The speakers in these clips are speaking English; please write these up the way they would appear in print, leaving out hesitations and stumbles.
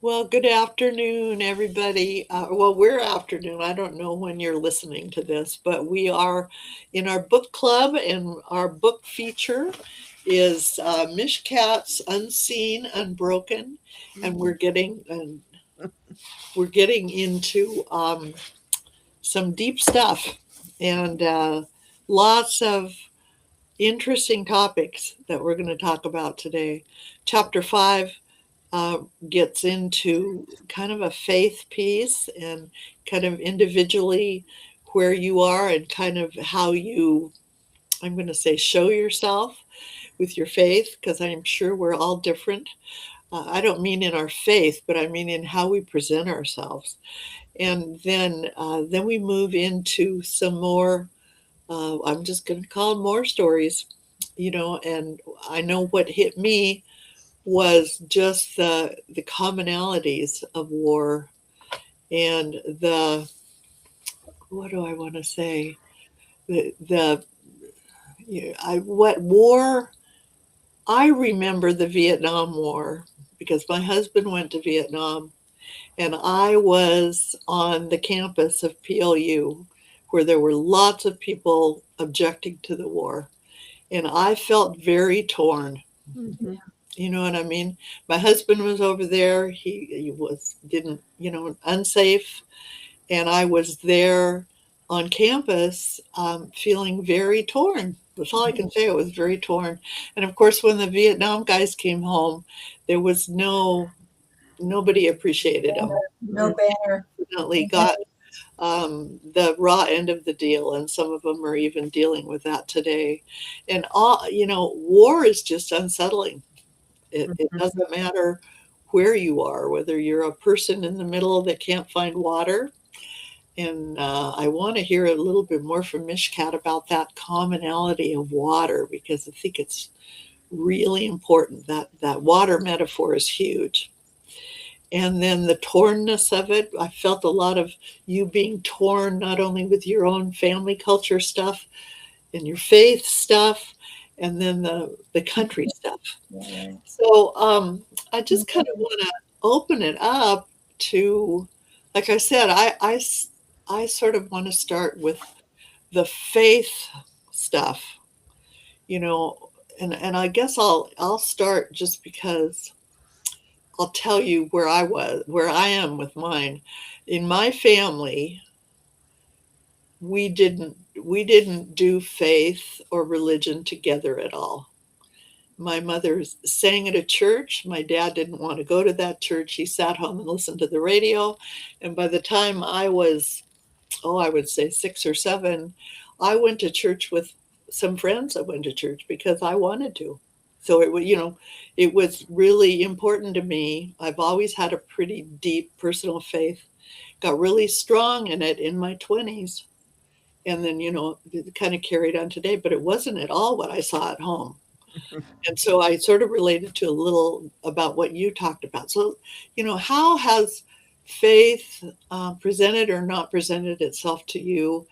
Well, good afternoon, everybody. We're afternoon. I don't know when you're listening to this, but we are in our book club, and our book feature is Mishkat's Unseen, Unbroken, and we're getting into some deep stuff and lots of interesting topics that we're going to talk about today. Chapter 5 uh, gets into kind of a faith piece and kind of individually where you are and kind of how you, I'm going to say, show yourself with your faith, because I'm sure we're all different. I don't mean in our faith, but I mean in how we present ourselves. And then we move into some more. I'm just going to call them more stories, And I know what hit me was just the commonalities of war and the what do I want to say the I what war I remember the Vietnam War because my husband went to Vietnam and I was on the campus of PLU where there were lots of people objecting to the war, and I felt very torn. Mhm. You know what I mean? My husband was over there. He was didn't unsafe, and I was there on campus, feeling very torn. That's all I can say. I was very torn. And of course, when the Vietnam guys came home, there was nobody appreciated them. No banner. Definitely got the raw end of the deal, and some of them are even dealing with that today. And war is just unsettling. It Mhm. doesn't matter where you are, whether you're a person in the middle that can't find water. And I want to hear a little bit more from Mishkat about that commonality of water, because I think it's really important. That water metaphor is huge. And then the tornness of it, I felt a lot of you being torn, not only with your own family culture stuff and your faith stuff, and then the country stuff. Yeah, right. So I just kind of want to open it up to, like I said, I sort of want to start with the faith stuff, you know, and I guess I'll start just because I'll tell you where I am with mine. In my family, we didn't do faith or religion together at all. My mother sang at a church. My dad didn't want to go to that church. He sat home and listened to the radio. And by the time I was, I would say 6 or 7, I went to church with some friends. I went to church because I wanted to. So it was really important to me. I've always had a pretty deep personal faith. Got really strong in it in my 20s. And then, it kind of carried on today, but it wasn't at all what I saw at home. And so I sort of related to a little about what you talked about. So, how has faith presented or not presented itself to you,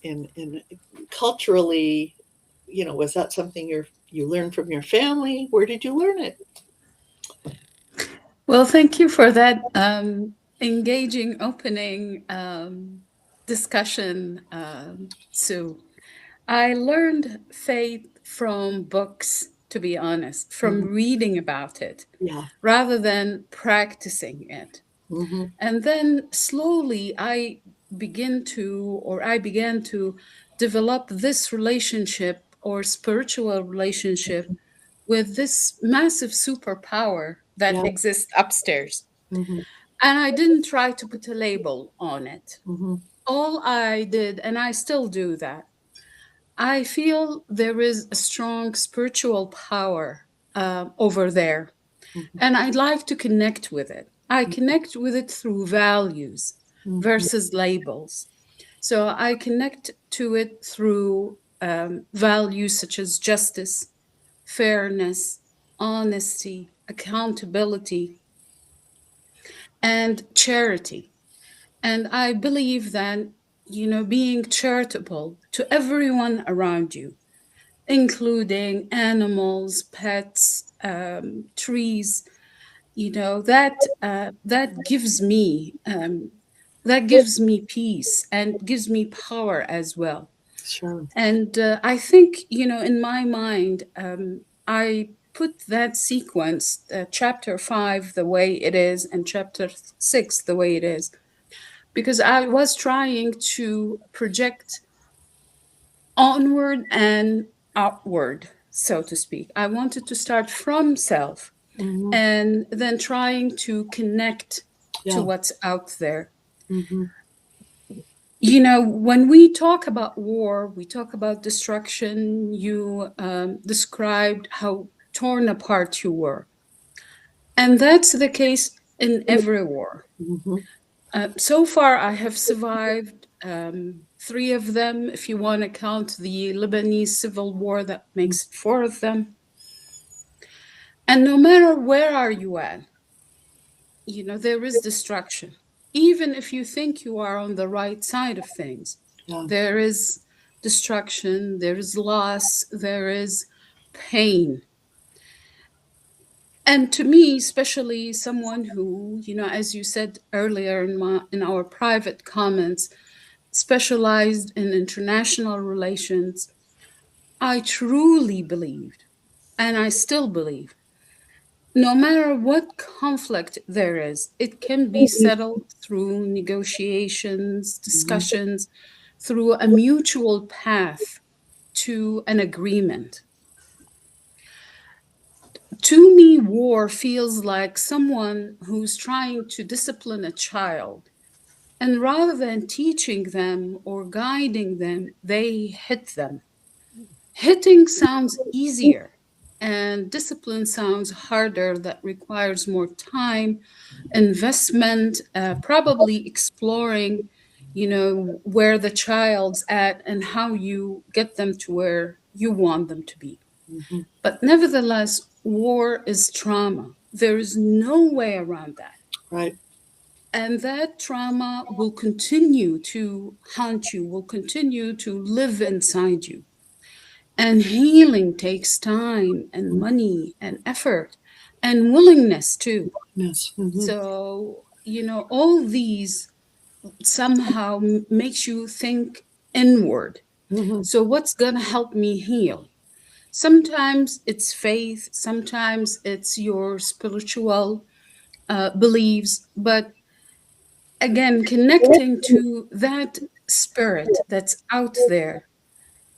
and culturally, was that something you learned from your family? Where did you learn it? Well, thank you for that engaging opening discussion, Sue. I learned faith from books, to be honest, from Mhm. reading about it Yeah. rather than practicing it. Hmm. And then slowly I began to develop this relationship or spiritual relationship with this massive superpower that Yeah. exists upstairs. Hmm. And I didn't try to put a label on it. Hmm. All I did, and I still do that, I feel there is a strong spiritual power over there. And I'd like to connect with it. I connect with it through values Hmm. versus labels. So I connect to it through values such as justice, fairness, honesty, accountability, and charity. And I believe that, being charitable to everyone around you, including animals, pets, trees, that gives me that gives me peace and gives me power as well. Sure. And I think, in my mind, I put that sequence, chapter 5 the way it is and chapter 6 the way it is, because I was trying to project onward and outward, so to speak. I wanted to start from self Hmm. and then trying to connect to Yeah. what's out there. Hmm. When we talk about war, we talk about destruction. You described how torn apart you were. And that's the case in every war. Hmm. So far, I have survived three of them, if you want to count the Lebanese civil war, that makes it four of them. And no matter where are you at, there is destruction. Even if you think you are on the right side of things, Yeah. there is destruction, there is loss, there is pain. And to me, especially someone who, as you said earlier in our private comments, specialized in international relations, I truly believed, and I still believe, no matter what conflict there is, it can be settled through negotiations, Hmm. discussions, through a mutual path to an agreement. To me, war feels like someone who's trying to discipline a child, and rather than teaching them or guiding them, they hit them. Hitting sounds easier, and discipline sounds harder, that requires more time, investment, probably exploring, where the child's at and how you get them to where you want them to be. Hmm. But nevertheless, war is trauma. There is no way around that. Right. And that trauma will continue to haunt you, will continue to live inside you. And healing takes time and money and effort and willingness too. Yes. Hmm. So, all these somehow makes you think inward. Hmm. So, what's going to help me heal? Sometimes it's faith, sometimes it's your spiritual beliefs, but again, connecting to that spirit that's out there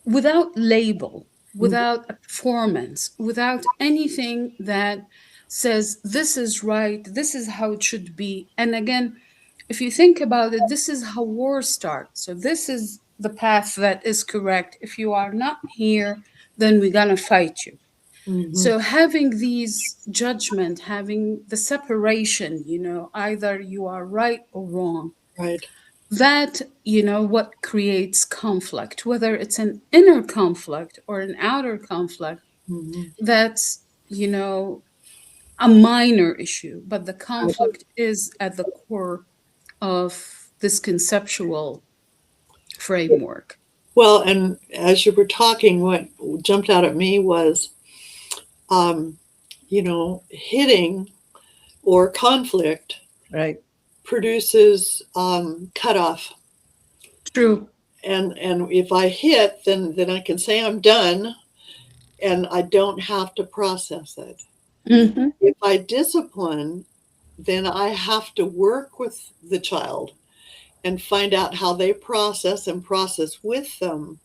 without label, without a performance, without anything that says this is right, this is how it should be. And again, if you think about it, this is how war starts. So this is the path that is correct. If you are not here, then we're gonna fight you. Hmm. So having these judgment, having the separation, either you are right or wrong, Right. that what creates conflict, whether it's an inner conflict or an outer conflict, Hmm. that's a minor issue, but the Right. conflict is at the core of this conceptual framework. Well, and as you were talking, what jumped out at me was, um, hitting or conflict Right. produces cutoff. True. And if I hit, then I can say I'm done, and I don't have to process it. Hmm. If I discipline, then I have to work with the child and find out how they process and process with them.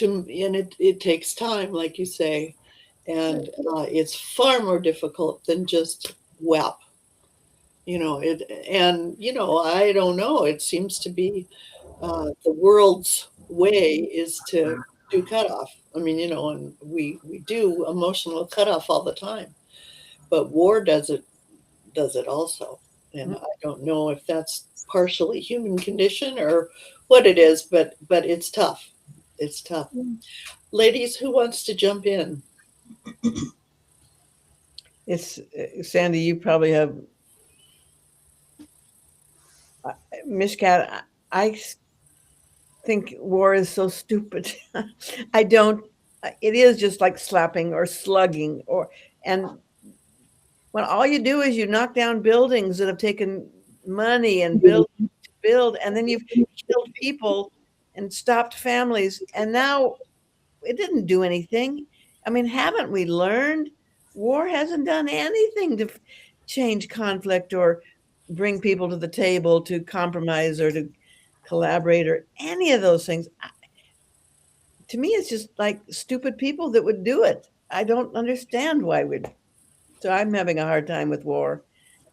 And it takes time, like you say, and it's far more difficult than just WAP. I don't know. It seems to be the world's way is to do cutoff. I mean, and we do emotional cutoff all the time, but war does it also. And I don't know if that's partially human condition or what it is, but it's tough. It's tough. Ladies, who wants to jump in? It's Sandy. You probably have uh, Mishkat. I think war is so stupid. I don't. It is just like slapping or slugging, and when all you do is you knock down buildings that have taken money and build, and then you've killed people and stopped families, and now it didn't do anything. I mean, haven't we learned? War hasn't done anything to change conflict or bring people to the table to compromise or to collaborate or any of those things. To me, it's just like stupid people that would do it. I don't understand why we'd. So I'm having a hard time with war.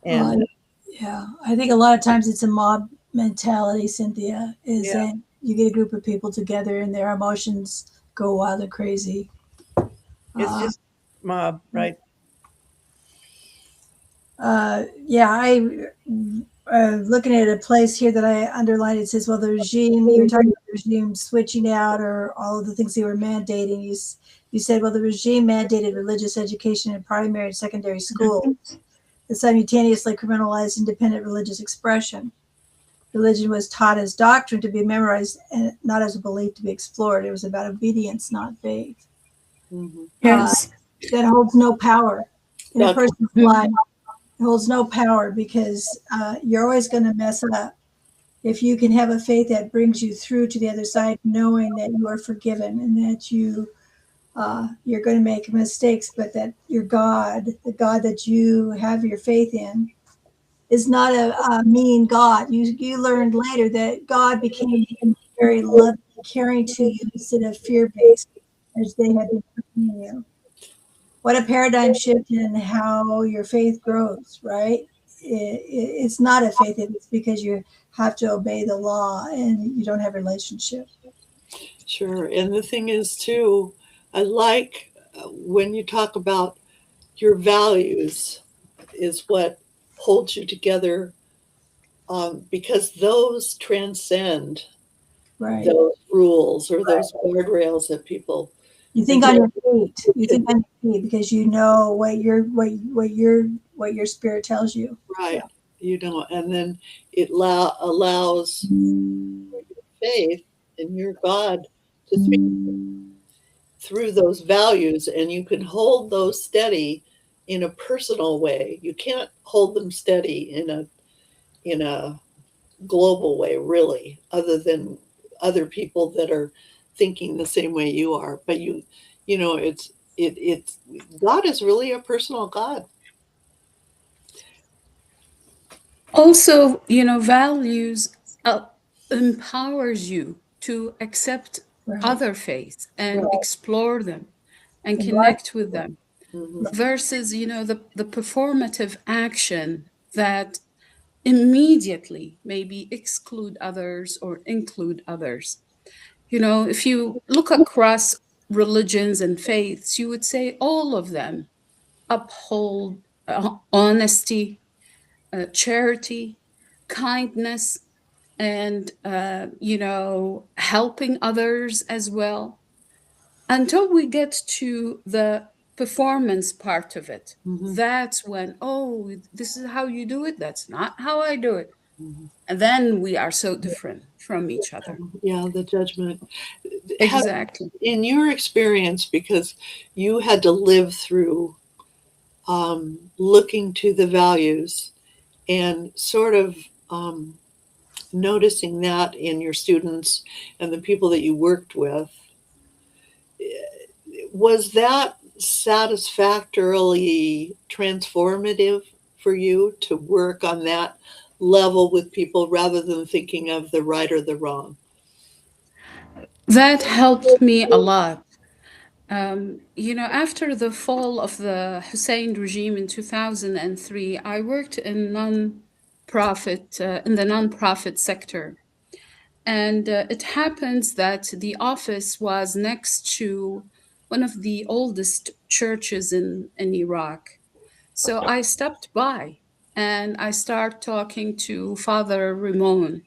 Well, And yeah, I think a lot of times it's a mob mentality, Cynthia, is yeah, that you get a group of people together and their emotions go wild and crazy. it's Uh, just mob, right? yeah, looking at a place here that I underlined. It says, "Well, the regime you're talking about the regime switching out, or all of the things they were mandating." You said, "Well, the regime mandated religious education in primary and secondary schools that simultaneously criminalized independent religious expression. Religion was taught as doctrine to be memorized and not as a belief to be explored. It was about obedience, not faith. Mm-hmm. Yes. That holds no power in a That- person's life. It holds no power because you're always going to mess up. If you can have a faith that brings you through to the other side, knowing that you are forgiven and that you're going to make mistakes, but that your God, the God that you have your faith in, is not a mean God. You learned later that God became very loving, caring to you instead of fear based, as they had been treating you. What a paradigm shift in how your faith grows, right? It's not a faith; it's because you have to obey the law and you don't have a relationship. Sure. And the thing is, too, I like when you talk about your values is what holds you together, because those transcend Right. those rules or those guardrails that people. You think on your feet. You think on your feet because you know what your spirit tells you. Right. You know, and then it allows your faith in your God to speak through those values, and you can hold those steady in a personal way. You can't hold them steady in a global way, really, other than other people that are thinking the same way you are. But you know, it's God is really a personal God. Also, values empowers you to accept Right. other faiths and explore them and Right. connect with them Mhm. versus, the performative action that immediately maybe exclude others or include others. If you look across religions and faiths, you would say all of them uphold honesty, charity, kindness, and helping others as well, until we get to the performance part of it. Mhm. That's when, oh, this is how you do it, that's not how I do it. Mhm. And then we are so different from each other. Yeah, the judgment. Have, Exactly. in your experience, because you had to live through looking to the values and sort of noticing that in your students and the people that you worked with, was that satisfactorily transformative for you to work on that level with people rather than thinking of the right or the wrong? That helped me a lot. After the fall of the Hussein regime in 2003, I worked in the nonprofit sector. And it happens that the office was next to one of the oldest churches in Iraq. So I stopped by and I start talking to Father Ramon,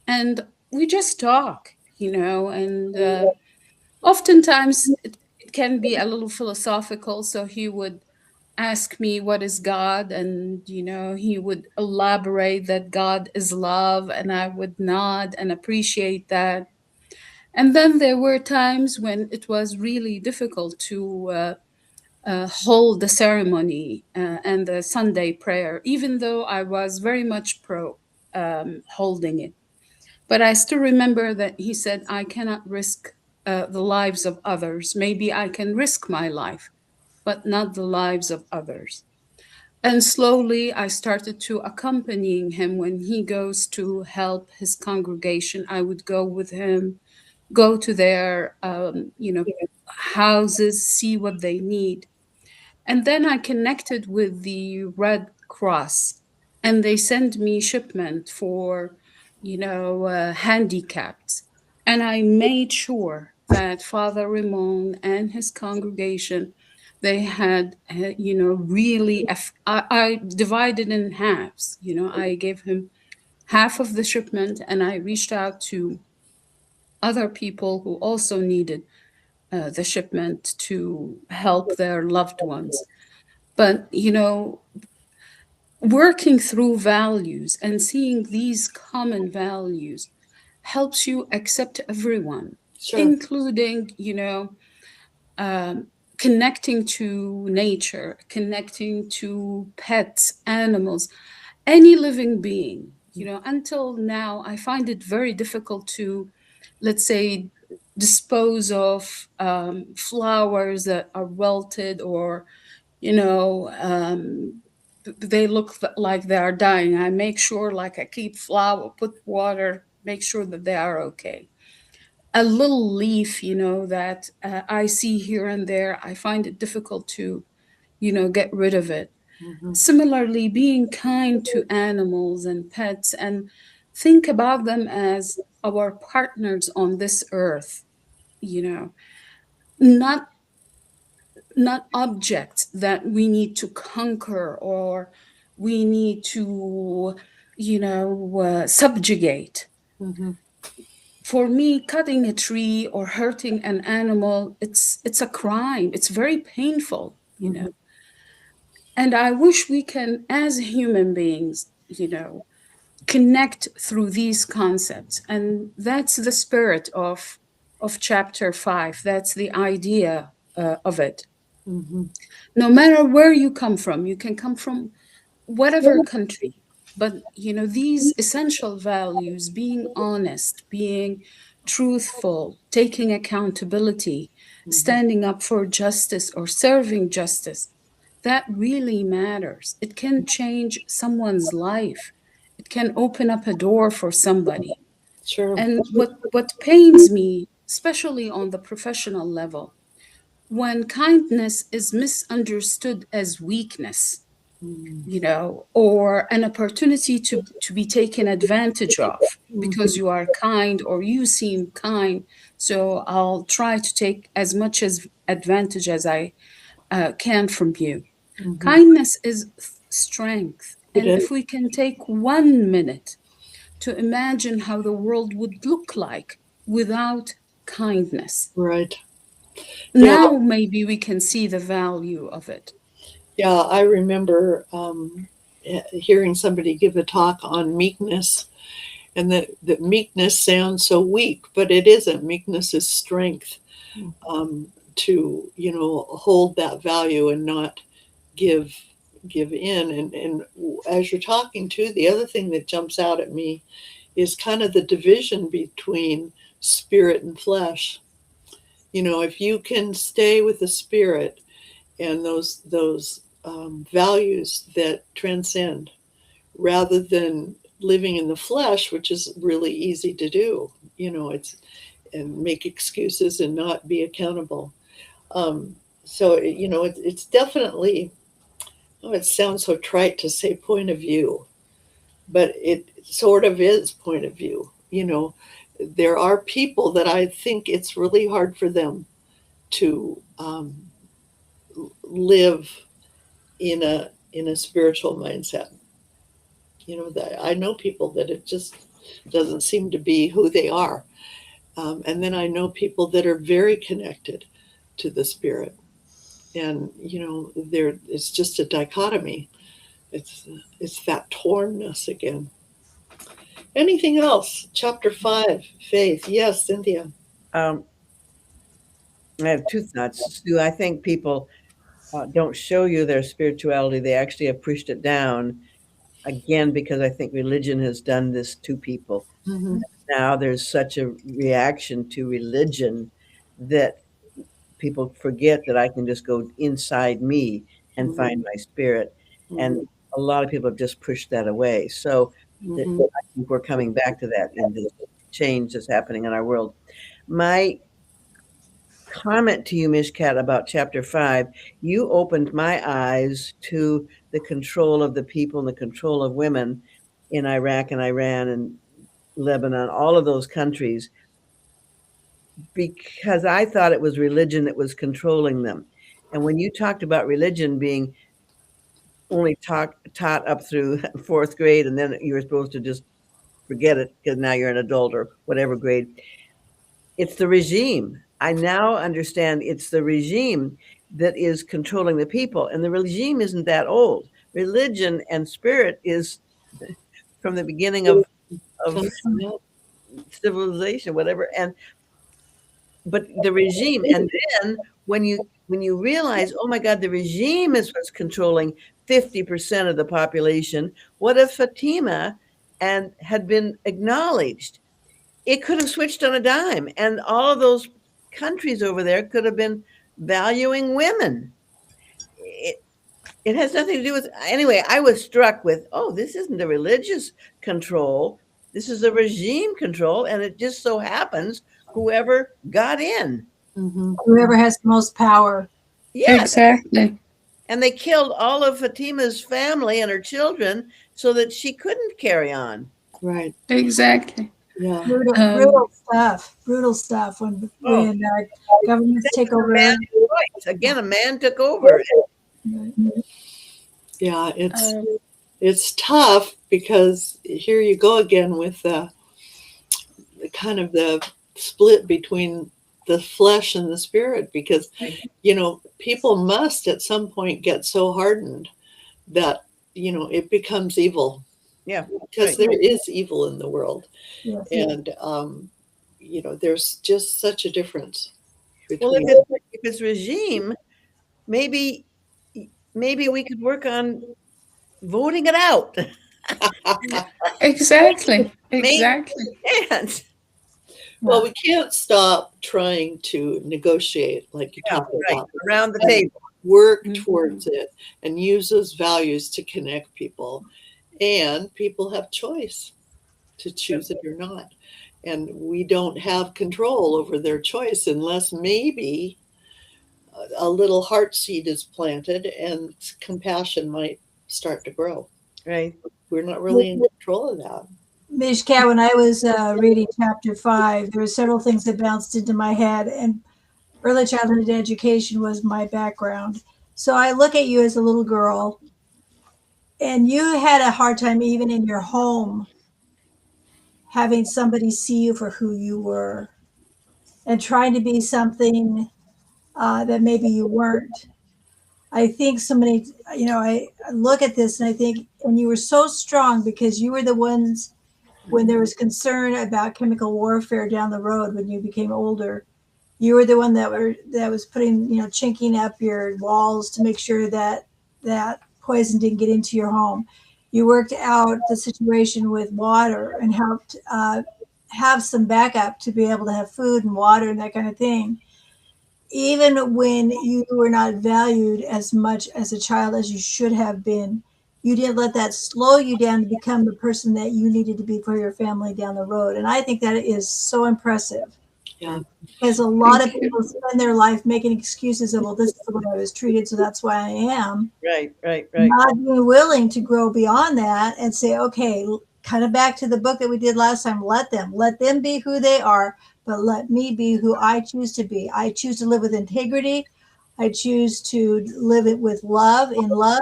and we just talk, and oftentimes it can be a little philosophical. So he would ask me, what is God? And, he would elaborate that God is love, and I would nod and appreciate that. And then there were times when it was really difficult to hold the ceremony and the Sunday prayer, even though I was very much pro holding it. But I still remember that he said, I cannot risk the lives of others. Maybe I can risk my life, but not the lives of others. And slowly I started to accompanying him when he goes to help his congregation. I would go with him, go to their, houses, see what they need. And then I connected with the Red Cross, and they sent me shipment for, handicapped. And I made sure that Father Ramon and his congregation, they had, really, I divided in halves. I gave him half of the shipment, and I reached out to other people who also needed the shipment to help their loved ones. But, working through values and seeing these common values helps you accept everyone, Sure. including, um, connecting to nature, connecting to pets, animals, any living being. Until now, I find it very difficult to, let's say, dispose of flowers that are wilted or they look like they are dying. I make sure, like, I keep flower, put water, make sure that they are okay. A little leaf, that I see here and there, I find it difficult to, get rid of it. Hmm. Similarly, being kind to animals and pets and think about them as our partners on this earth, you know, not objects that we need to conquer or we need to subjugate. Hmm. For me, cutting a tree or hurting an animal, it's a crime. It's very painful. Hmm. And I wish we can, as human beings, connect through these concepts. And that's the spirit of chapter 5. That's the idea of it. Hmm. No matter where you come from, you can come from whatever country, but these essential values, being honest, being truthful, taking accountability, Hmm. standing up for justice or serving justice, that really matters. It can change someone's life. It can open up a door for somebody. Sure. And what pains me, especially on the professional level, when kindness is misunderstood as weakness, Hmm. or an opportunity to be taken advantage of because Hmm. you are kind or you seem kind. So I'll try to take as much as advantage as I can from you. Hmm. Kindness is strength. It And is. if we can take 1 minute to imagine how the world would look like without kindness, Right. Yeah. now maybe we can see the value of it. Yeah. I remember hearing somebody give a talk on meekness, and that meekness sounds so weak, but it isn't. Meekness is strength, um, to hold that value and not give give in. And as you're talking too, the other thing that jumps out at me is kind of the division between spirit and flesh. If you can stay with the spirit and those values that transcend, rather than living in the flesh, which is really easy to do. It's and make excuses and not be accountable. Um, it's definitely. Oh, it sounds so trite to say point of view, but it sort of is point of view. There are people that I think it's really hard for them to live in a spiritual mindset. That I know people that it just doesn't seem to be who they are, and then I know people that are very connected to the spirit, and there it's just a dichotomy. It's it's that tornness again. Anything else? Chapter 5, faith. Yes, Cynthia. Um, I have two thoughts, Stu. I think people don't show you their spirituality. They actually have pushed it down again because I think religion has done this to people. Mhm. Now there's such a reaction to religion that people forget that I can just go inside me and find my spirit. And a lot of people have just pushed that away. So Mhm. I think we're coming back to that in this change that's happening in our world. My comment to you, Mishkat, about chapter 5, you opened my eyes to the control of the people and the control of women in Iraq and Iran and Lebanon, all of those countries, because I thought it was religion that was controlling them. And when you talked about religion being only taught up through fourth grade, and then you were supposed to just forget it because now you're an adult or whatever grade, it's the regime. I now understand it's the regime that is controlling the people, and the regime isn't that old. Religion and spirit is from the beginning of Yeah. civilization, whatever. And but the regime, and then when you realize, oh my God, the regime is what's controlling 50% of the population. What if Fatima and had been acknowledged? It could have switched on a dime, and all of those countries over there could have been valuing women. It, it has nothing to do with, anyway, I was struck with, oh, this isn't a religious control. This is a regime control, and it just so happens whoever got in. Mhm. Whoever has the most power. Yeah, Exactly. and they killed all of Fatima's family and her children so that she couldn't carry on. Right. Exactly. Yeah. Brutal, Um, brutal stuff when Oh, governments take over. again, a man took over. Yeah. um, It's tough because here you go again with the kind of the split between the flesh and the spirit, because people must at some point get so hardened that it becomes evil, Yeah, because right. there is evil in the world. Yes. And there's just such a difference Well, between if it's regime, maybe maybe we could work on voting it out. exactly. Maybe Exactly. we can't. well, we can't stop trying to negotiate like you Yeah, talked right. about, Around the and table. work Mhm. towards it and use those values to connect people. And people have choice to choose it or not. And we don't have control over their choice unless maybe a little heart seed is planted and compassion might start to grow. Right. We're not really in control of that. Mishka, when I was reading chapter 5, there were several things that bounced into my head, and early childhood education was my background. So I look at you as a little girl, and you had a hard time even in your home having somebody see you for who you were and trying to be something that maybe you weren't. I think so many, I look at this and I think, and you were so strong because you were the ones when there was concern about chemical warfare down the road when you became older. You were the one that was putting, chinking up your walls to make sure that that poison didn't get into your home. You worked out the situation with water and helped have some backup to be able to have food and water and that kind of thing. Even when you were not valued as much as a child as you should have been, you didn't let that slow you down to become the person that you needed to be for your family down the road. And I think that is so impressive. Yeah. Because a lot Thank of you. people spend their life making excuses of, well, this is the way I was treated, so that's why I am. Right. Right. Not being willing to grow beyond that and say, okay, kind of back to the book that we did last time, let them be who they are, but let me be who I choose to be. I choose to live with integrity. I choose to live it with love, in love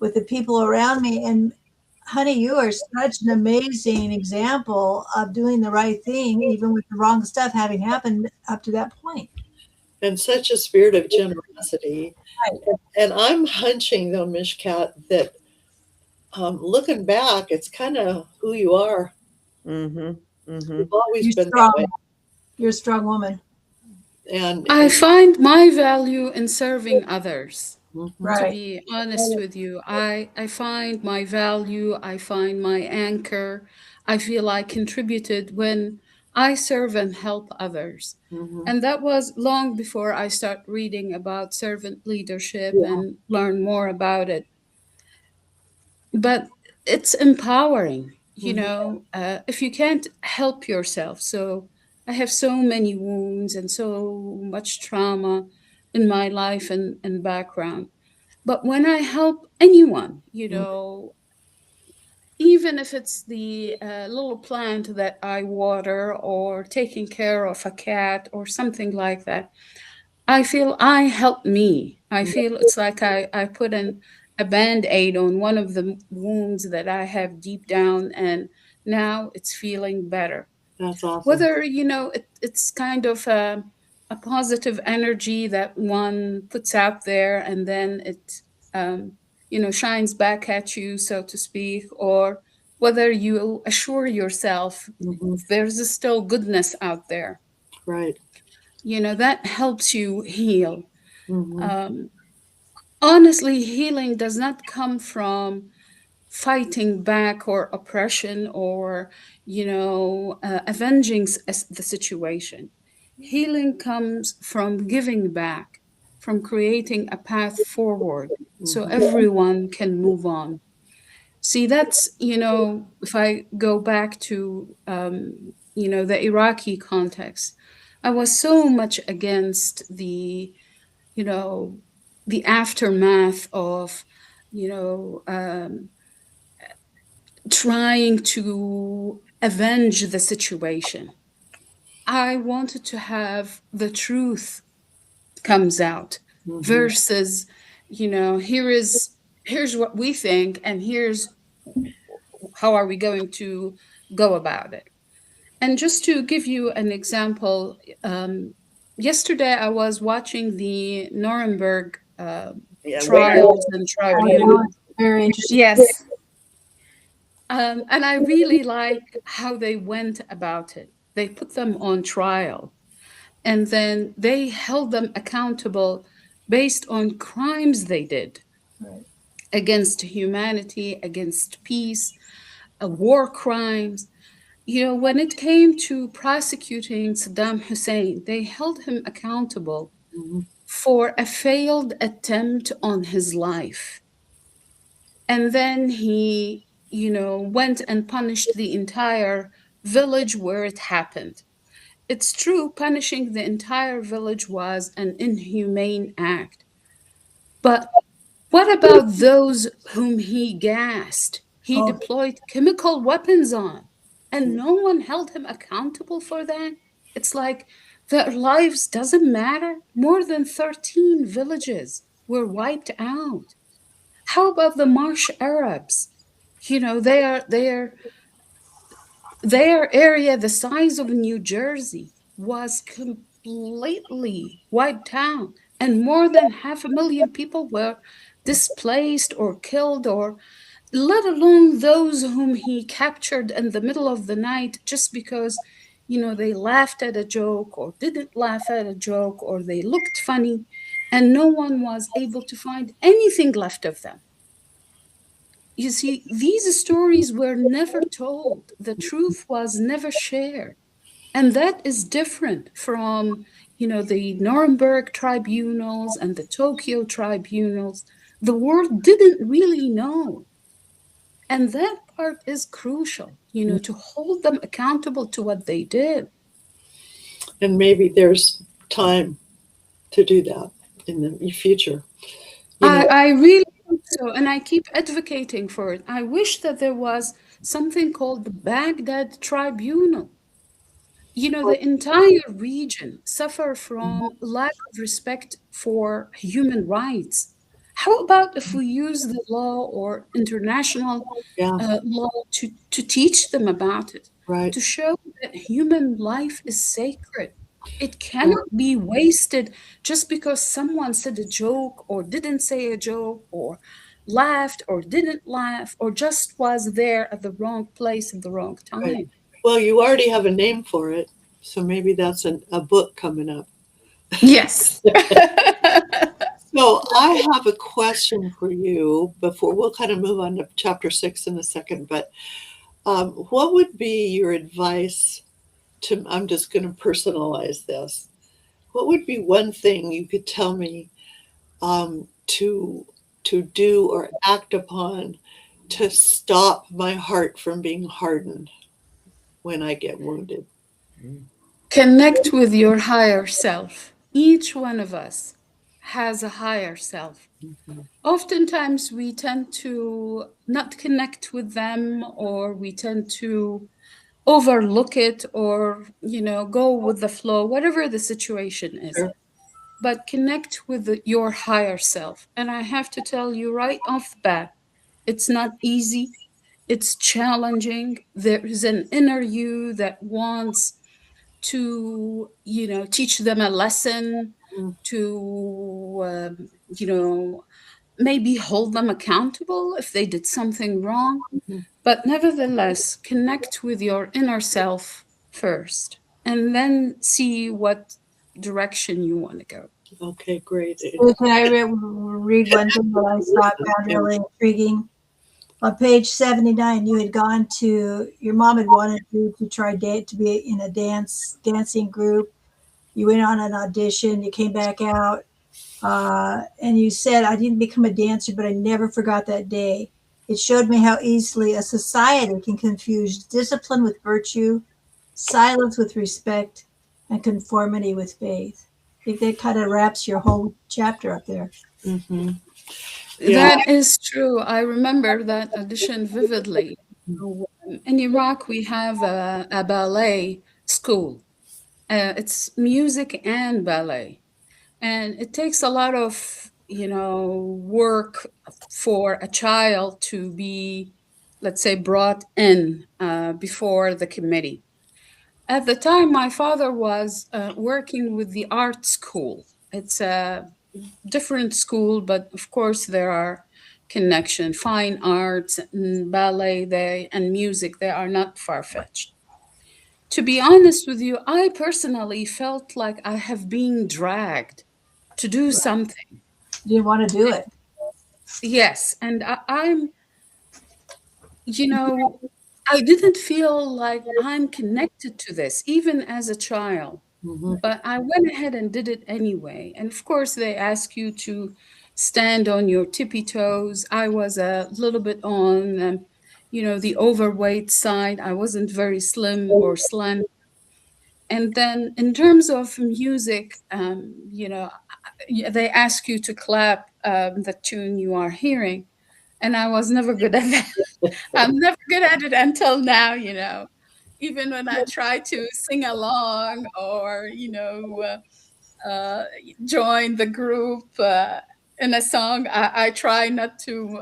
with the people around me. And honey, you are such an amazing example of doing the right thing, even with the wrong stuff having happened up to that point. And such a spirit of generosity. Right. And I'm hunching though, Mishkat, that looking back, it's kind of who you are. Mm-hmm. Mm-hmm. You've always You're been that strong. way. You're a strong woman. I And find my value in serving others. mhm, To Right. be honest with you, I find my value, I find my anchor. I feel I contributed when I serve and help others. mhm, And that was long before I start reading about servant leadership yeah, and learn more about it. But it's empowering, mhm, if you can't help yourself. So I have so many wounds and so much trauma in my life and background. But when I help anyone, mhm, even if it's the little plant that I water or taking care of a cat or something like that, I feel I help me. I mhm. feel it's like I put a band-aid on one of the wounds that I have deep down, and now it's feeling better. That's awesome. Whether, it's kind of a positive energy that one puts out there and then it, shines back at you, so to speak, or whether you assure yourself Hmm. there's still goodness out there, Right. that helps you heal. Hmm. Um, Honestly, healing does not come from fighting back or oppression or, avenging the situation. Healing comes from giving back, from creating a path forward so Hmm. everyone can move on. See, that's, if I go back to, the Iraqi context, I was so much against you know, the aftermath of, you know, um, trying to avenge the situation. I wanted to have the truth comes out Hmm. versus, here's what we think and here's how are we going to go about it. And just to give you an example, yesterday I was watching the Nuremberg Yeah, wait. trials and I know tribunals. it's very interesting. Yes. And I really like how they went about it. They put them on trial and then they held them accountable based on crimes they did Right. against humanity, against peace, war crimes. When it came to prosecuting Saddam Hussein, they held him accountable Hmm. for a failed attempt on his life. And then he, went and punished the entire village where it happened. It's true, punishing the entire village was an inhumane act. But what about those whom he gassed? He Oh, deployed chemical weapons on, and no one held him accountable for that? It's like their lives doesn't matter. More than 13 villages were wiped out. How about the Marsh Arabs? Their area, the size of New Jersey, was completely wiped out, and more than 500,000 people were displaced or killed, or let alone those whom he captured in the middle of the night just because, they laughed at a joke or didn't laugh at a joke or they looked funny, and no one was able to find anything left of them. You see, these stories were never told. The truth was never shared. And that is different from, the Nuremberg tribunals and the Tokyo tribunals. The world didn't really know. And that part is crucial, to hold them accountable to what they did. And maybe there's time to do that in the future. You know. I really hope so. And I keep advocating for it. I wish that there was something called the Baghdad Tribunal. The entire region suffer from lack of respect for human rights. How about if we use the law or international Yeah. law to teach them about it, Right. to show that human life is sacred? It Yeah. cannot be wasted just because someone said a joke or didn't say a joke or laughed or didn't laugh or just was there at the wrong place at the wrong Right. time. Well, you already have a name for it, so maybe that's a book coming up. Yes. So I have a question for you before we'll kind of move on to chapter 6 in a second. But what would be your advice to? I'm just going to personalize this. What would be one thing you could tell me to do or act upon to stop my heart from being hardened when I get wounded? Connect with your higher self. Each one of us has a higher self. Mhm. Oftentimes, we tend to not connect with them, or we tend to overlook it, or, go with the flow, whatever the situation is. Sure. But connect with your higher self. And I have to tell you right off the bat, it's not easy, it's challenging. There is an inner you that wants to, teach them a lesson, to, maybe hold them accountable if they did something wrong. Mhm. But nevertheless, connect with your inner self first, and then see what direction you want to go. Okay, great. So can I read one thing that I saw found Yeah. really intriguing? On page 79, you had gone to your mom had wanted you to try to be in a dancing group. You went on an audition. You came back out, and you said, "I didn't become a dancer, but I never forgot that day. It showed me how easily a society can confuse discipline with virtue, silence with respect, and conformity with faith." I think that kind of wraps your whole chapter up there. Hmm. Yeah. That is true. I remember that audition vividly. In Iraq, we have a ballet school. It's music and ballet. And it takes a lot of, work for a child to be, let's say, brought in before the committee. At the time, my father was working with the art school. It's a different school, but of course there are connection. Fine arts and ballet, and music, they are not far-fetched. To be honest with you, I personally felt like I have been dragged to do something. You didn't want to do it. Yes, and you know, I didn't feel like I'm connected to this, even as a child. Hmm. But I went ahead and did it anyway. And of course, they ask you to stand on your tippy toes. I was a little bit on, the overweight side. I wasn't very slim or slant. And then in terms of music, they ask you to clap the tune you are hearing. And I was never good at that. I'm never good at it until now, even when I try to sing along, or, join the group in a song, I try not to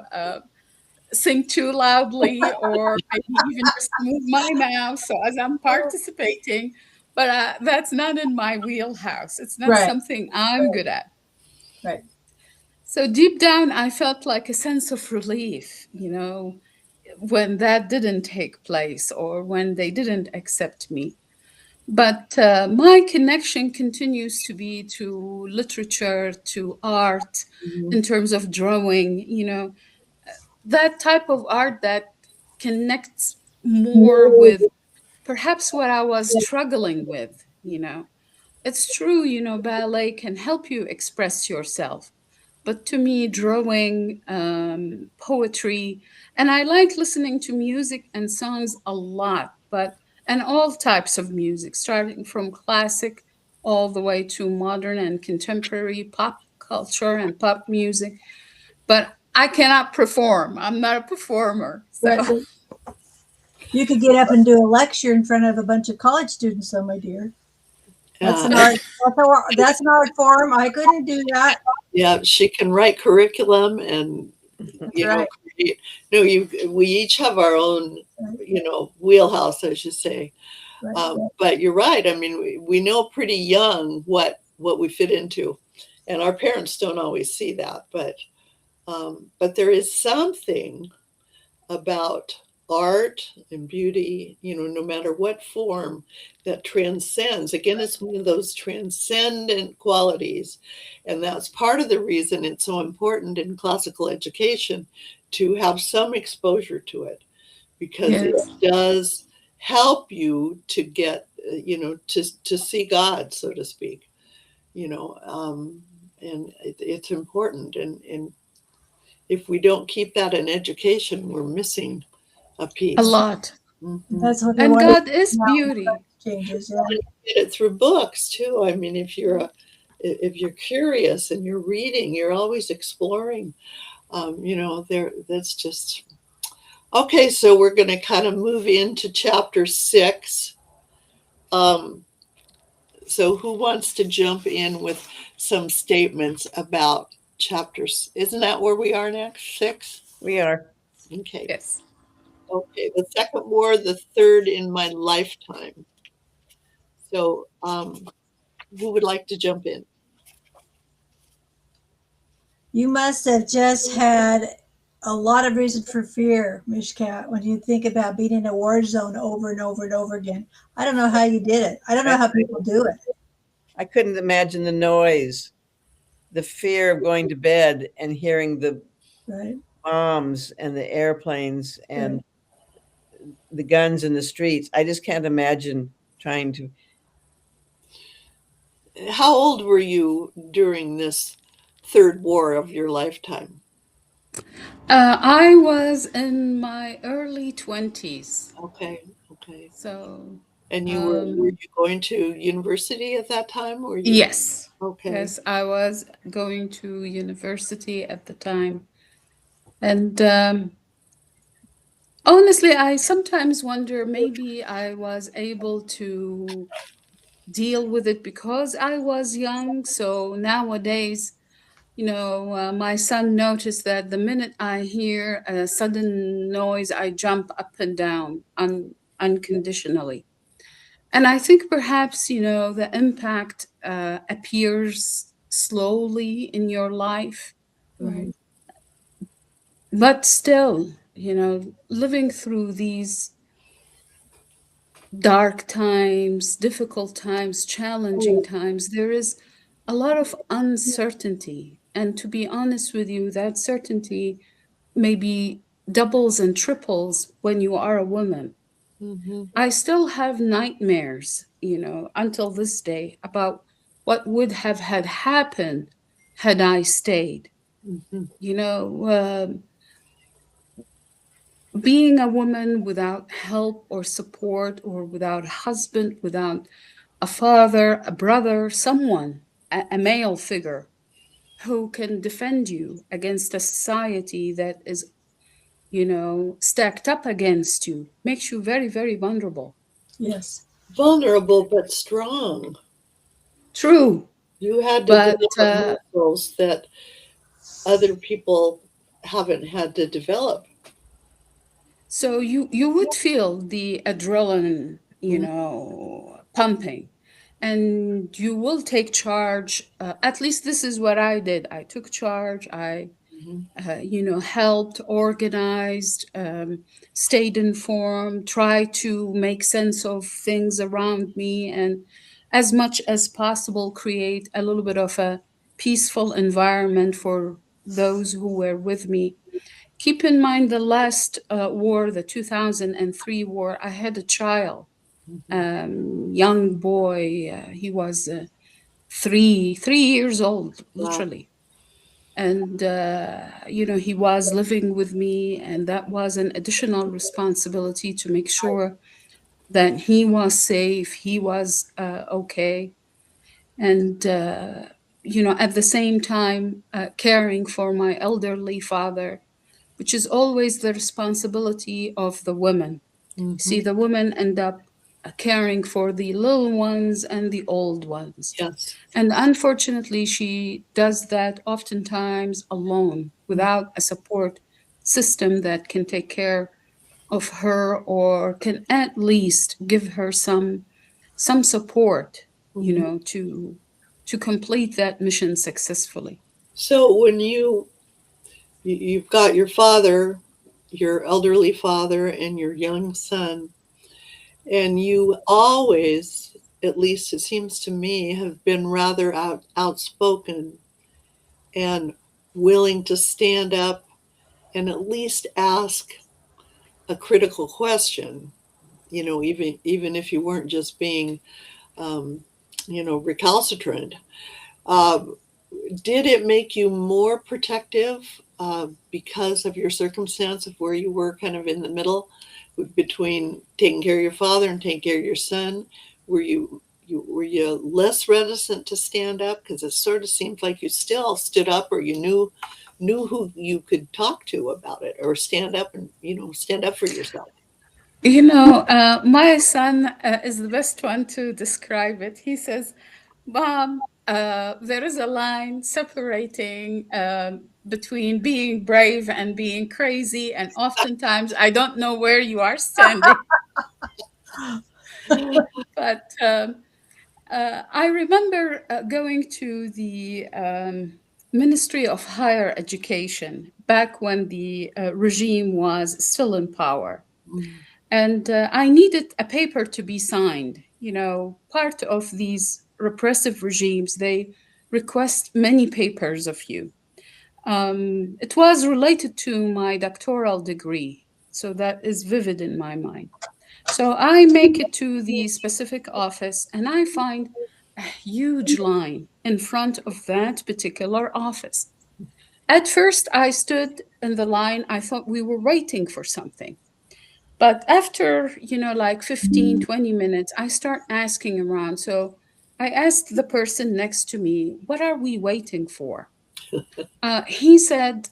sing too loudly, or maybe even just move my mouth so as I'm participating. But that's not in my wheelhouse. It's not Right, something I'm good at. right. So deep down, I felt like a sense of relief, when that didn't take place, or when they didn't accept me. But my connection continues to be to literature, to art, Hmm. in terms of drawing, that type of art that connects more with perhaps what I was struggling with, It's true, ballet can help you express yourself. But to me, drawing, poetry, and I like listening to music and songs a lot, and all types of music, starting from classic all the way to modern and contemporary pop culture and pop music. But I cannot perform. I'm not a performer. So, Right. You could get up and do a lecture in front of a bunch of college students, though, my dear. That's Uh, an art. That's an art form. I couldn't do that. yeah, she can write curriculum and That's right. create. No, we each have our own wheelhouse, I should say. Right. But you're right. I mean, we know pretty young what we fit into, and our parents don't always see that. But there is something about art and beauty, no matter what form, that transcends. Again, it's one of those transcendent qualities. And that's part of the reason it's so important in classical education to have some exposure to it, because it Yes. does help you to get, to see God, so to speak, and it's important. And if we don't keep that in education, we're missing a A piece. lot. Mhm. That's what they And want to God is now beauty. changes. Yeah. You get it through books too. I mean, if you're curious and you're reading, you're always exploring. There, that's just okay. So we're going to kind of move into chapter 6. Um, so who wants to jump in with some statements about chapters? Isn't that where we are next? 6? We are. Okay. Yes. Okay. The second war, the third in my lifetime. So, who would like to jump in? You must have just had a lot of reason for fear, Mishkat, when you think about being in a war zone over and over and over again. I don't know how you did it. I don't know how people do it. I couldn't imagine the noise, the fear of going to bed and hearing the Right. bombs and the airplanes and Right. the guns in the streets. I just can't imagine trying to. How old were you during this third war of your lifetime? I was in my early 20s. Okay, okay. So, And were um, you going to university at that time? Were you yes. okay? Yes, I was going to university at the time. And honestly, I sometimes wonder maybe I was able to deal with it because I was young. So nowadays, my son noticed that the minute I hear a sudden noise, I jump up and down unconditionally. And I think perhaps, the impact appears slowly in your life, Mhm, Right. but still, living through these dark times, difficult times, challenging times, there is a lot of uncertainty. And to be honest with you, that certainty maybe doubles and triples when you are a woman. mhm, I still have nightmares, until this day about what would have had happened had I stayed. mhm, You know, being a woman without help or support, or without a husband, without a father, a brother, someone, a male figure who can defend you against a society that is, stacked up against you, makes you very, very vulnerable. Yes. vulnerable but strong. True, You had to but develop muscles that other people haven't had to develop. so you would feel the adrenaline, Mhm, pumping, and you will take charge. At least this is what I did. I took charge. I mhm, helped, organized, stayed informed, tried to make sense of things around me, and as much as possible, create a little bit of a peaceful environment for those who were with me. Keep in mind the last war, the 2003 war, I had a child, mhm. young boy. He was three years old, Wow. literally. And he was living with me, and that was an additional responsibility to make sure that he was safe, he was okay. And at the same time, caring for my elderly father, which is always the responsibility of the women. See, Mhm. the women end up caring for the little ones and the old ones. Yes. And unfortunately, she does that oftentimes alone, without a support system that can take care of her, or can at least give her some support, Mhm. to complete that mission successfully. So when you've got your father, your elderly father and your young son, and you always, at least it seems to me, have been rather outspoken and willing to stand up and at least ask a critical question. Even if you weren't just being, um, recalcitrant. Um, did it make you more protective because of your circumstance of where you were kind of in the middle between taking care of your father and taking care of your son? Were you less reticent to stand up, because it sort of seemed like you still stood up, or you knew who you could talk to about it, or stand up and stand up for yourself? My son is the best one to describe it. He says, Mom, there is a line separating between being brave and being crazy, and oftentimes I don't know where you are standing. But I remember going to the Ministry of Higher Education back when the regime was still in power. Mm. And I needed a paper to be signed. Part of these repressive regimes, they request many papers of you. It was related to my doctoral degree, so that is vivid in my mind. So I make it to the specific office and I find a huge line in front of that particular office. At first, I stood in the line, I thought we were waiting for something. But after, like 15, 20 minutes, I start asking around. So I asked the person next to me, what are we waiting for? He said,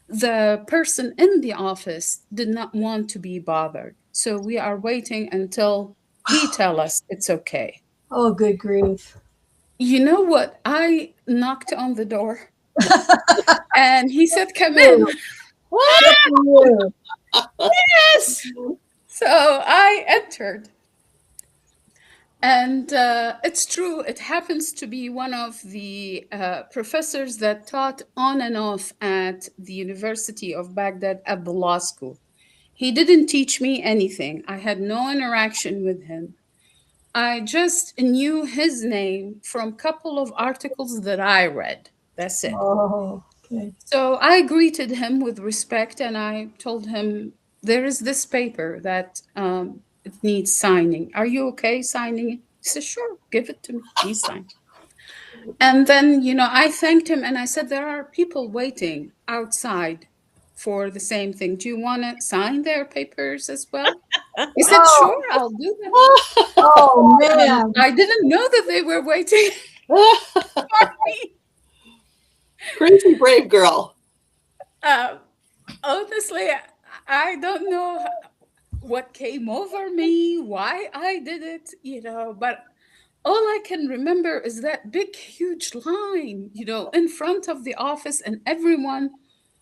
the person in the office did not want to be bothered. So we are waiting until he tell us it's okay. Oh, good grief. You know what? I knocked on the door and he said, come in. Good for you. Yes. So I entered. And it's true, it happens to be one of the professors that taught on and off at the University of Baghdad at the law school. He didn't teach me anything, I had no interaction with him. I just knew his name from a couple of articles that I read. That's it. Oh, good. So I greeted him with respect and I told him, there is this paper that it needs signing. Are you okay signing it? He said, sure, give it to me. Please sign. And then, I thanked him and I said, there are people waiting outside for the same thing. Do you want to sign their papers as well? He said, Oh, sure, I'll do that. oh man. I didn't know that they were waiting for me. Crazy brave girl. Uh, Honestly, I don't know what came over me, why I did it, but all I can remember is that big, huge line, in front of the office, and everyone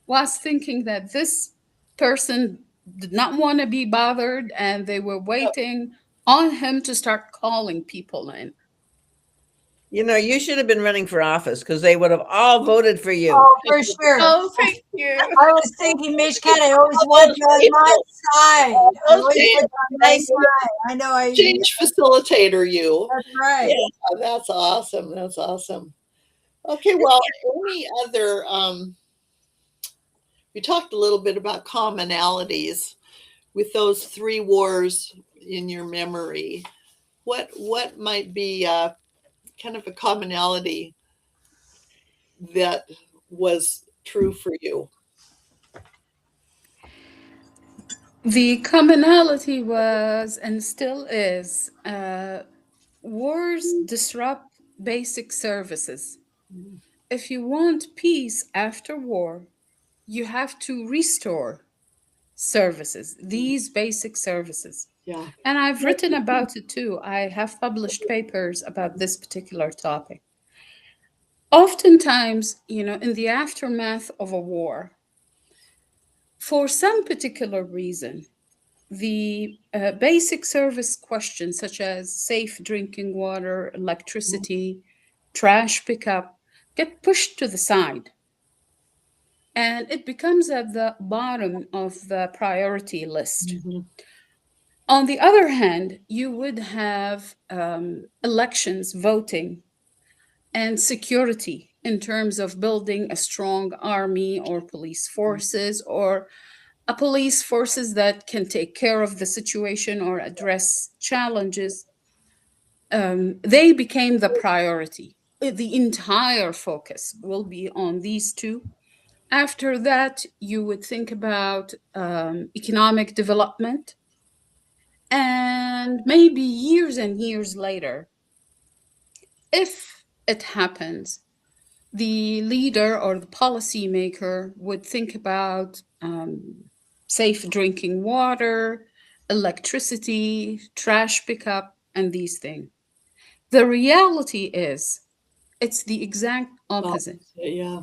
was thinking that this person did not want to be bothered and they were waiting on him to start calling people in. You should have been running for office because they would have all voted for you. Oh, for sure. Oh, thank you. I was thinking, Mitch, Cat, I always want you on my side. I always want you on my side. I know I. Change facilitator, you. That's right. Yeah, that's awesome. That's awesome. Okay, well, any other we talked a little bit about commonalities with those three wars in your memory. What might be kind of a commonality that was true for you? The commonality was and still is wars disrupt basic services. If you want peace after war, you have to restore services, these basic services. Yeah. And I've written about it too. I have published papers about this particular topic. Oftentimes, in the aftermath of a war, for some particular reason, the basic service questions such as safe drinking water, electricity, trash pickup get pushed to the side. and it becomes at the bottom of the priority list. Mhm. On the other hand, you would have elections, voting, and security in terms of building a strong army or police forces, or a police forces that can take care of the situation or address challenges. They became the priority. The entire focus will be on these two. After that, you would think about economic development. And maybe years and years later, if it happens, the leader or the policymaker would think about safe drinking water, electricity, trash pickup, and these things. The reality is, it's the exact opposite. Yeah.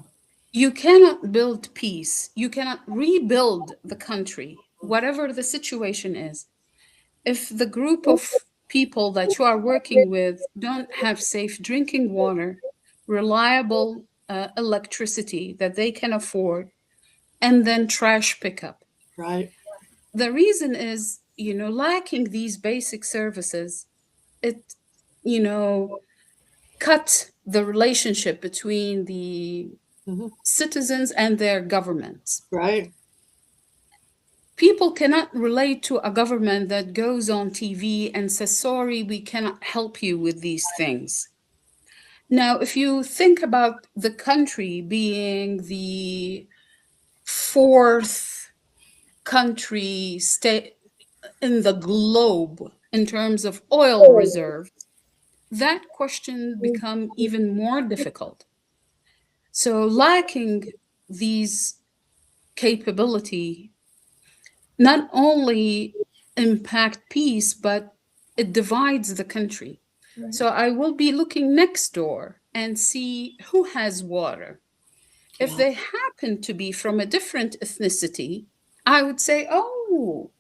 You cannot build peace, you cannot rebuild the country, whatever the situation is, if the group of people that you are working with don't have safe drinking water, reliable electricity that they can afford, and then trash pickup. Right. The reason is, lacking these basic services, it, you know, cut the relationship between the Mhm. citizens and their governments. Right. People cannot relate to a government that goes on TV and says, sorry, we cannot help you with these things. Now, if you think about the country being the fourth country state in the globe in terms of oil reserve, that question become even more difficult. So lacking these capability not only impact peace, but it divides the country. Right. So I will be looking next door and see who has water. If Yeah. they happen to be from a different ethnicity, I would say, oh,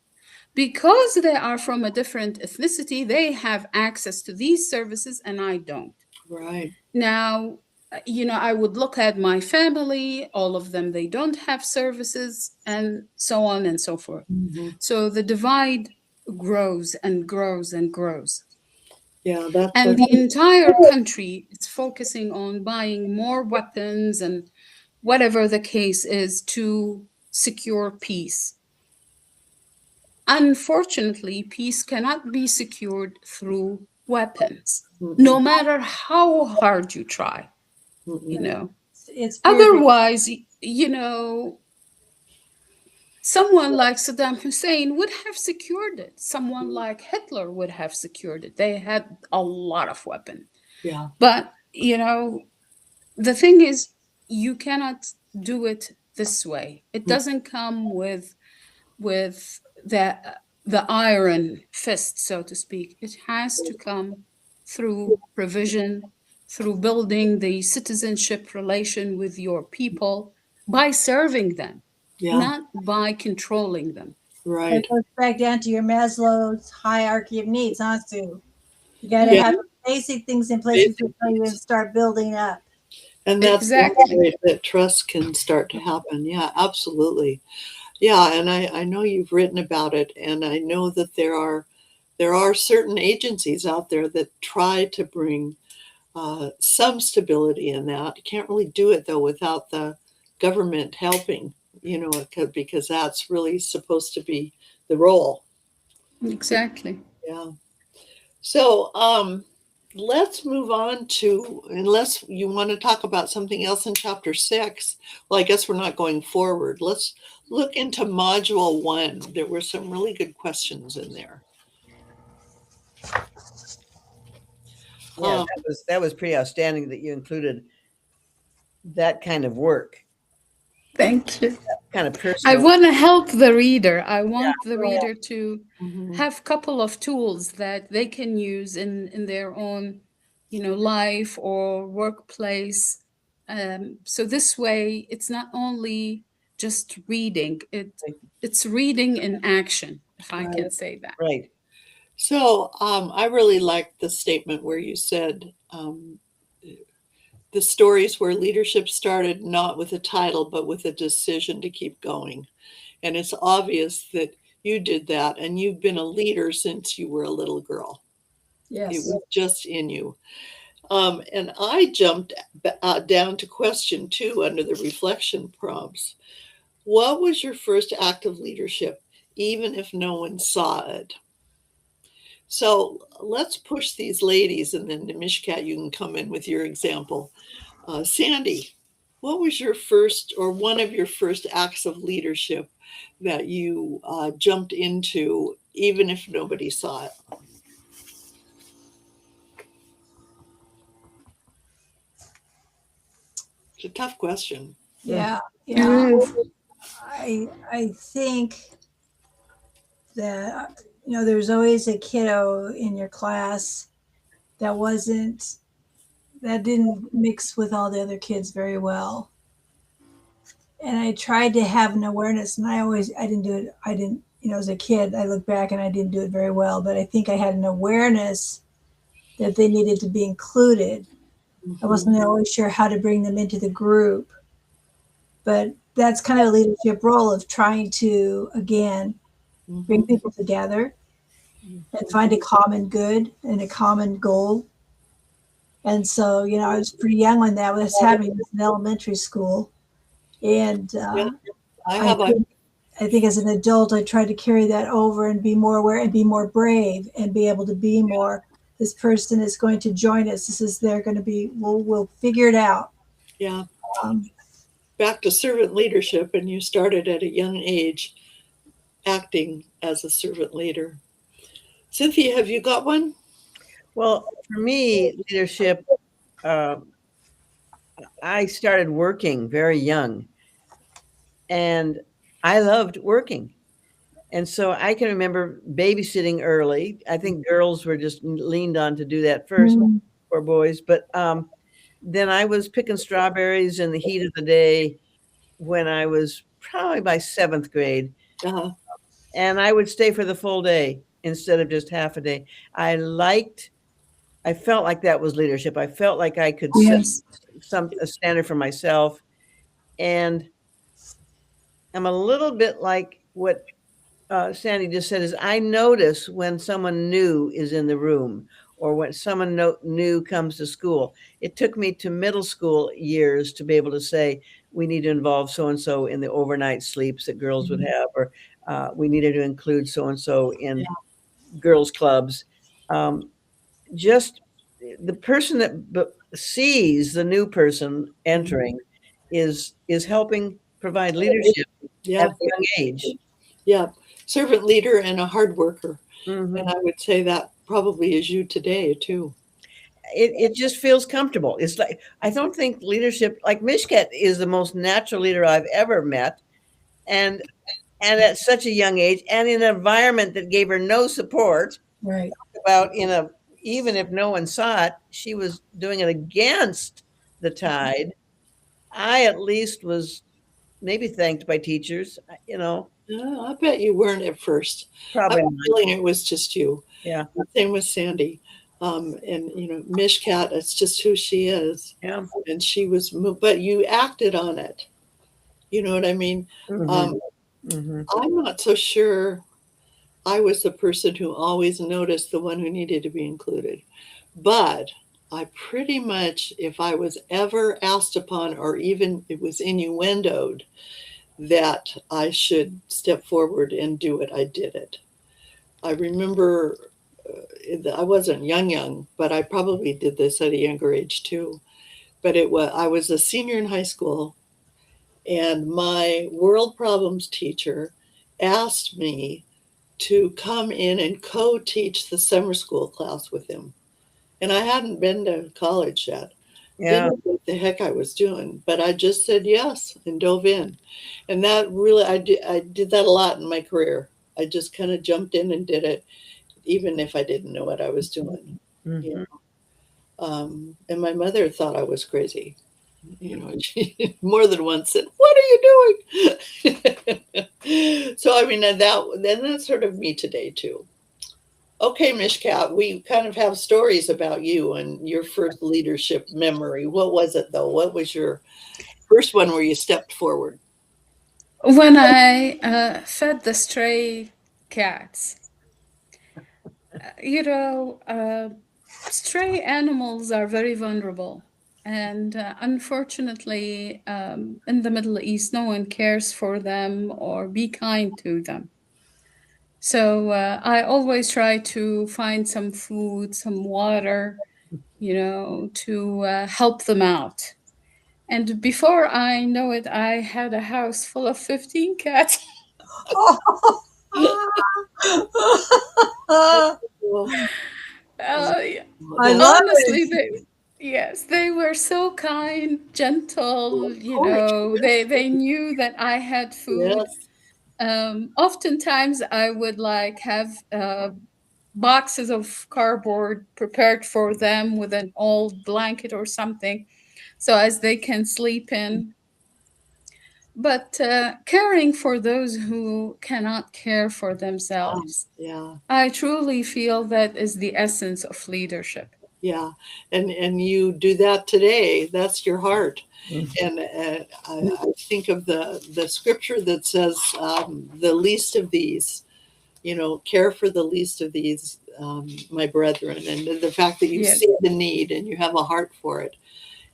because they are from a different ethnicity, they have access to these services and I don't. Right. Now, I would look at my family, all of them, they don't have services, and so on and so forth. Mhm. So the divide grows and grows and grows. Yeah. That's And the entire country is focusing on buying more weapons and whatever the case is to secure peace. Unfortunately, peace cannot be secured through weapons, no Mhm. matter how hard you try, you Mhm. know. It's very Otherwise, someone like Saddam Hussein would have secured it. Someone like Hitler would have secured it. They had a lot of weapons. Yeah. But, the thing is, you cannot do it this way. It doesn't come with the iron fist, so to speak. It has to come through provision, through building the citizenship relation with your people by serving them, Yeah. not by controlling them. That Right. goes back down to your Maslow's hierarchy of needs, huh, Sue? You got to Yeah. have basic things in place Basic before you even start building up. And that's one Exactly. way that trust can start to happen. Yeah, absolutely. Yeah, and I know you've written about it, and I know that there are certain agencies out there that try to bring some stability in that. You can't really do it though without the government helping, because that's really supposed to be the role. Exactly. Yeah. So, let's move on to, unless you want to talk about something else in chapter 6. Well, I guess we're not going forward. Let's look into module 1. There were some really good questions in there. Yeah, Um, that was pretty outstanding that you included that kind of work, Thank you. kind of I personal. want to help the reader. I want the go ahead. reader to mhm. have a couple of tools that they can use in their own, life or workplace. So this way, it's not only just reading; it's reading in action, if I Right. can say that. Right. So, I really liked the statement where you said, the stories where leadership started not with a title, but with a decision to keep going. And it's obvious that you did that, and you've been a leader since you were a little girl. It Yes. was just in you. And I jumped down to question 2 under the reflection prompts. What was your first act of leadership, even if no one saw it? So let's push these ladies, and then Mishkat, you can come in with your example. Sandy, what was your first or one of your first acts of leadership that you jumped into, even if nobody saw it? It's a tough question. Yeah. It Yeah. is. I think that there's always a kiddo in your class that wasn't that didn't mix with all the other kids very well. And I tried to have an awareness, and I didn't do it. I didn't, as a kid, I look back and I didn't do it very well, but I think I had an awareness that they needed to be included. I wasn't always sure how to bring them into the group, but that's kind of a leadership role of trying to, again, bring people together and find a common good and a common goal. And so, I was pretty young when that was happening. It was in elementary school. And Yeah, I think as an adult, I tried to carry that over and be more aware and be more brave and be able to be more, this person is going to join us. They're going to be, we'll figure it out. Yeah. Um, Back to servant leadership, and you started at a young age acting as a servant leader. Cynthia, have you got one? Well, for me, leadership, I started working very young, and I loved working. And so I can remember babysitting early. I think girls were just leaned on to do that first, or boys. But then I was picking strawberries in the heat of the day when I was probably by 7th grade. Uh-huh. And I would stay for the full day instead of just half a day. I felt like that was leadership. I felt like I could set Yes. a standard for myself. And I'm a little bit like what Sandy just said, is I notice when someone new is in the room or when someone new comes to school. It took me to middle school years to be able to say, we need to involve so-and-so in the overnight sleeps that girls would have, or we needed to include so-and-so in girls clubs. Just the person that sees the new person entering is helping provide leadership Yeah. at a young age. Yeah. Servant leader and a hard worker. Mhm. And I would say that probably is you today too. It just feels comfortable. It's like, I don't think leadership, like Mishkat is the most natural leader I've ever met. And at such a young age and in an environment that gave her no support right. about even if no one saw it, she was doing it against the tide. I at least was maybe thanked by teachers, I bet you weren't at first. I probably have a not. feeling it was just you. Yeah. Same with Sandy. And Mishkat, it's just who she is. Yeah. And she was, but you acted on it. You know what I mean? Mhm. Mhm. I'm not so sure I was the person who always noticed the one who needed to be included. But I pretty much, if I was ever asked upon, or even it was innuendoed that I should step forward and do it, I did it. I remember I wasn't young, but I probably did this at a younger age too. But I was a senior in high school, and my world problems teacher asked me to come in and co-teach the summer school class with him. And I hadn't been to college yet. Yeah. Didn't know what the heck I was doing, but I just said yes and dove in. And that really, I did that a lot in my career. I just kind of jumped in and did it, even if I didn't know what I was doing. Mhm. And my mother thought I was crazy. She more than once said, "What are you doing?" So I mean, that's sort of me today too. Okay, Mishkat, we kind of have stories about you and your first leadership memory. What was it though? What was your first one where you stepped forward? When I fed the stray cats, you know, stray animals are very vulnerable. And unfortunately, in the Middle East, no one cares for them or be kind to them. So I always try to find some food, some water, to help them out. And before I know it, I had a house full of 15 cats. Well, Yeah. I that's love Honestly, it. yes, they were so kind, gentle, of course. they knew that I had food. Yes. Oftentimes I would like have boxes of cardboard prepared for them with an old blanket or something so as they can sleep in. But caring for those who cannot care for themselves, Yeah. I truly feel that is the essence of leadership. Yeah. And you do that today. That's your heart. Mhm. And I think of the scripture that says, the least of these, care for the least of these, my brethren. And the fact that you Yes. see the need and you have a heart for it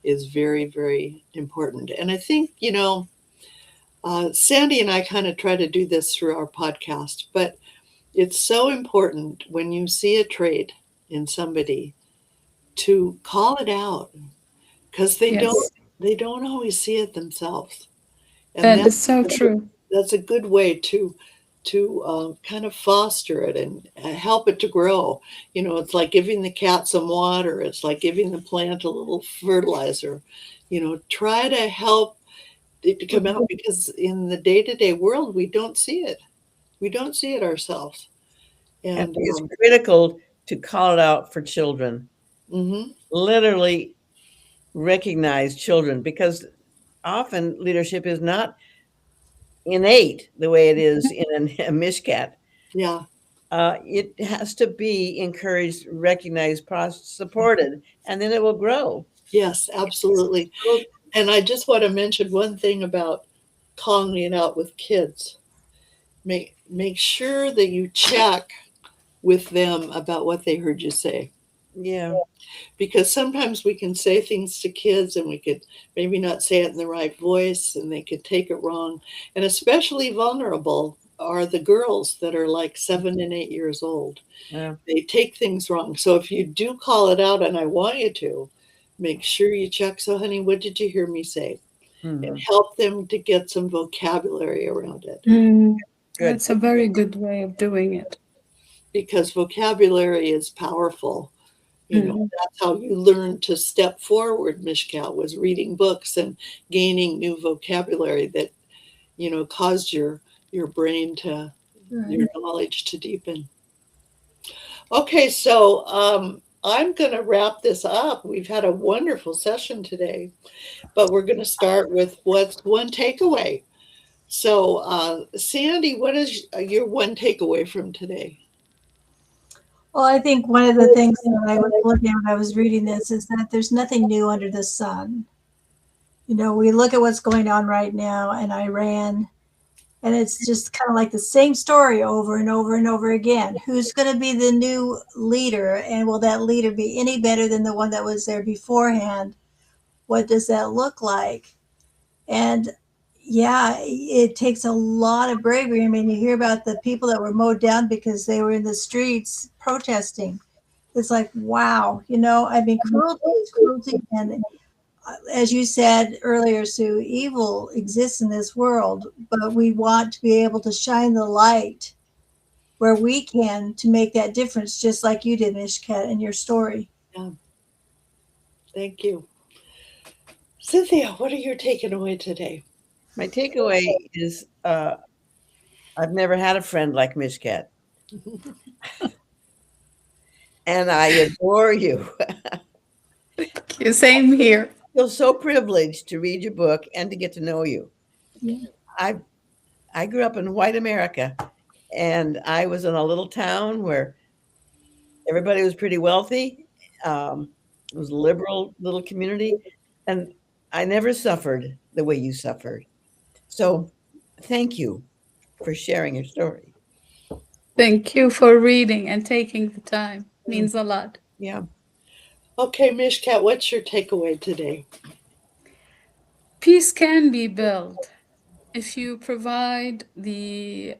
is very, very important. And I think, Sandy and I kind of try to do this through our podcast, but it's so important when you see a trait in somebody to call it out because Yes. they don't always see it themselves, and That is so true. that's a good way to kind of foster it and help it to grow. It's like giving the cat some water. It's like giving the plant a little fertilizer. Try to help it to come out because in the day-to-day world we don't see it. We don't see it ourselves. And And it's critical to call it out for children. mhm, Literally recognize children because often leadership is not innate the way it is in a mishcat. yeah, It has to be encouraged, recognized, supported, and then it will grow. yes, absolutely. And I just want to mention one thing about calling it out with kids. Make sure that you check with them about what they heard you say. Yeah. Because sometimes we can say things to kids and we could maybe not say it in the right voice and they could take it wrong. And especially vulnerable are the girls that are like 7 and 8 years old. Yeah. They take things wrong. So if you do call it out, and I want you to, make sure you check. So, honey, what did you hear me say? And Mhm. help them to get some vocabulary around it. Mm, Good. that's a very good way of doing it. Because vocabulary is powerful. Mhm. That's how you learn to step forward, Mishka, was reading books and gaining new vocabulary that, caused your brain to, Right. your knowledge to deepen. Okay, so I'm going to wrap this up. We've had a wonderful session today, but we're going to start with what's one takeaway. So, Sandy, what is your one takeaway from today? Well, I think one of the things that I was looking at when I was reading this is that there's nothing new under the sun. We look at what's going on right now in Iran, and it's just kind of like the same story over and over and over again. Who's going to be the new leader, and will that leader be any better than the one that was there beforehand? What does that look like? And yeah, it takes a lot of bravery. I mean, you hear about the people that were mowed down because they were in the streets protesting. It's like, wow, I mean, cruelty is cruelty. And as you said earlier, Sue, evil exists in this world, but we want to be able to shine the light where we can to make that difference, just like you did, Mishkat, in your story. Yeah, thank you. Cynthia, what are you taking away today? My takeaway is I've never had a friend like Mishkat, and I adore you. Same here. I feel so privileged to read your book and to get to know you. Yeah. I grew up in white America, and I was in a little town where Everybody was pretty wealthy. It was a liberal little community, and I never suffered the way you suffered. So, thank you for sharing your story. Thank you for reading and taking the time. Means a lot. Yeah. Okay, Mishkat, what's your takeaway today? Peace can be built if you provide the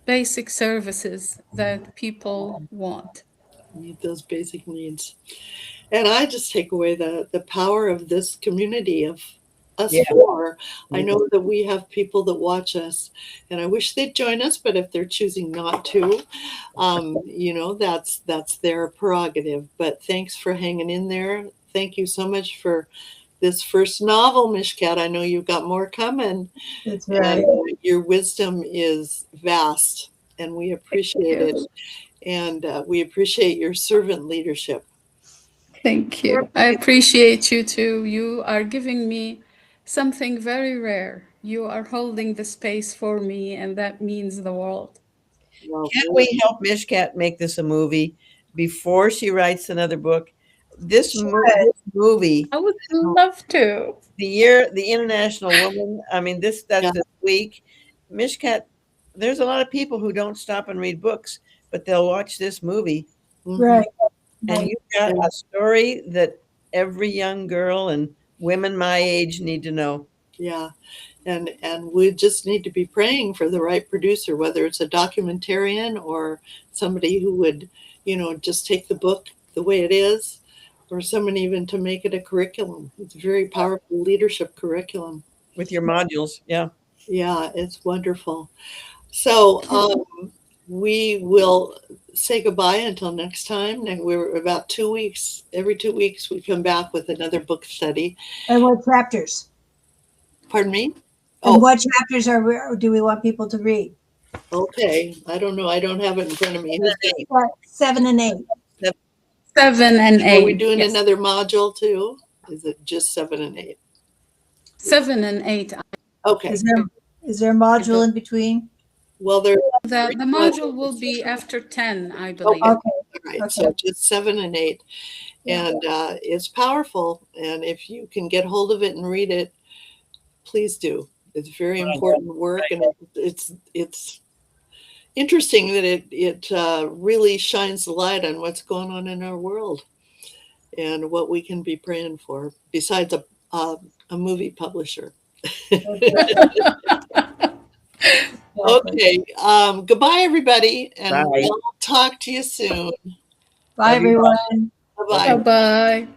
basic services that people want. Meet those basic needs. And I just take away the power of this community of us Yeah. four. I know that we have people that watch us, and I wish they'd join us, but if they're choosing not to, that's their prerogative. But thanks for hanging in there. Thank you so much for this first novel, Mishkat. I know you've got more coming. That's right. And your wisdom is vast, and we appreciate you. it. And we appreciate your servant leadership. Thank you. I appreciate you too. You are giving me something very rare. You are holding the space for me, and that means the world. Well, Can't we help Mishkat make this a movie before she writes another book? This movie, I would love to. the International Woman. I mean, that's Yeah. this week. Mishkat, there's a lot of people who don't stop and read books, but they'll watch this movie. Right. And Right. you've got a story that every young girl and women my age need to know. Yeah. And we just need to be praying for the right producer, whether it's a documentarian or somebody who would, just take the book the way it is, or someone even to make it a curriculum. It's a very powerful leadership curriculum. With your modules. Yeah. Yeah, it's wonderful. So we will say goodbye until next time. And we're about 2 weeks. Every 2 weeks we come back with another book study. And what chapters? Pardon me? And what chapters do we want people to read? Okay. I don't know. I don't have it in front of me. 7 and 8. 7 and 8. Are we doing Yes. another module too? Is it just 7 and 8? 7 and 8. Okay. Is there a module in between? Well, there. The module will be after 10, I believe. Okay. All right. So just 7 and 8. Yeah. And it's powerful. And if you can get hold of it and read it, please do. It's very important work, and it's interesting that it really shines the light on what's going on in our world and what we can be praying for. Besides a movie publisher. Okay. Goodbye, everybody, and Bye. we'll talk to you soon. Bye, everyone. Bye-bye. Bye-bye.